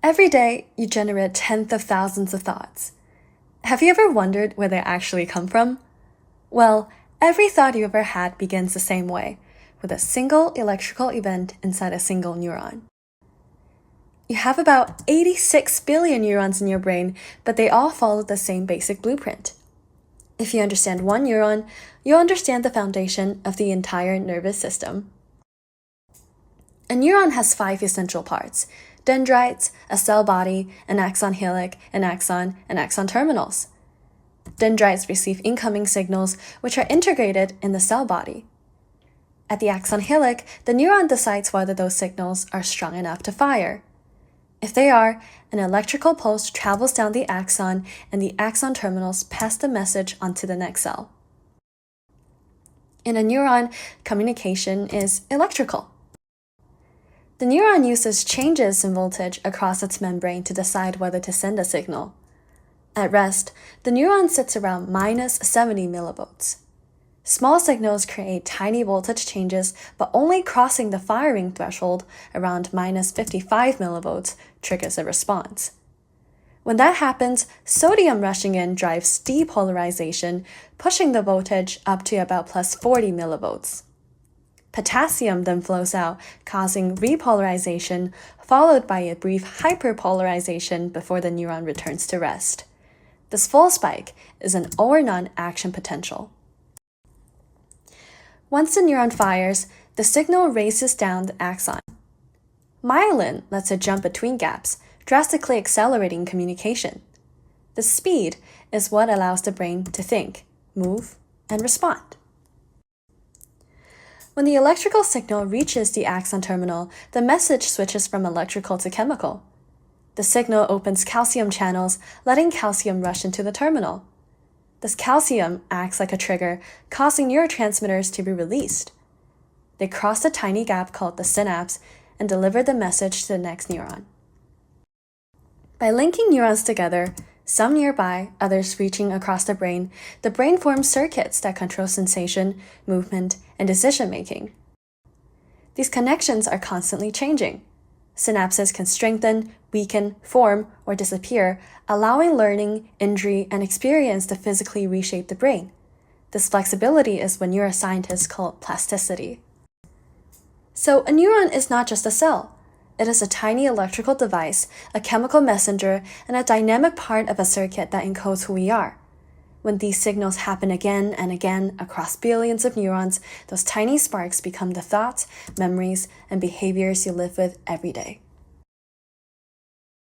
Every day, you generate tens of thousands of thoughts. Have you ever wondered where they actually come from? Well, every thought you ever had begins the same way, with a single electrical event inside a single neuron. You have about 86 billion neurons in your brain, but they all follow the same basic blueprint. If you understand one neuron, you'll understand the foundation of the entire nervous system. A neuron has 5 essential parts: dendrites, a cell body, an axon helix, an axon, and axon terminals. Dendrites receive incoming signals, which are integrated in the cell body. At the axon helix, the neuron decides whether those signals are strong enough to fire. If they are, an electrical pulse travels down the axon, and the axon terminals pass the message onto the next cell. In a neuron, communication is electrical. The neuron uses changes in voltage across its membrane to decide whether to send a signal. At rest, the neuron sits around -70 millivolts. Small signals create tiny voltage changes, but only crossing the firing threshold around -55 millivolts triggers a response. When that happens, sodium rushing in drives depolarization, pushing the voltage up to about +40 millivolts. Potassium then flows out, causing repolarization, followed by a brief hyperpolarization before the neuron returns to rest. This full spike is an or-none action potential. Once the neuron fires, the signal races down the axon. Myelin lets it jump between gaps, drastically accelerating communication. The speed is what allows the brain to think, move, and respond. When the electrical signal reaches the axon terminal, the message switches from electrical to chemical. The signal opens calcium channels, letting calcium rush into the terminal. This calcium acts like a trigger, causing neurotransmitters to be released. They cross a tiny gap called the synapse and deliver the message to the next neuron. By linking neurons together, some nearby, others reaching across the brain forms circuits that control sensation, movement, and decision-making. These connections are constantly changing. Synapses can strengthen, weaken, form, or disappear, allowing learning, injury, and experience to physically reshape the brain. This flexibility is what neuroscientists call plasticity. So a neuron is not just a cell. It is a tiny electrical device, a chemical messenger, and a dynamic part of a circuit that encodes who we are. When these signals happen again and again across billions of neurons, those tiny sparks become the thoughts, memories, and behaviors you live with every day.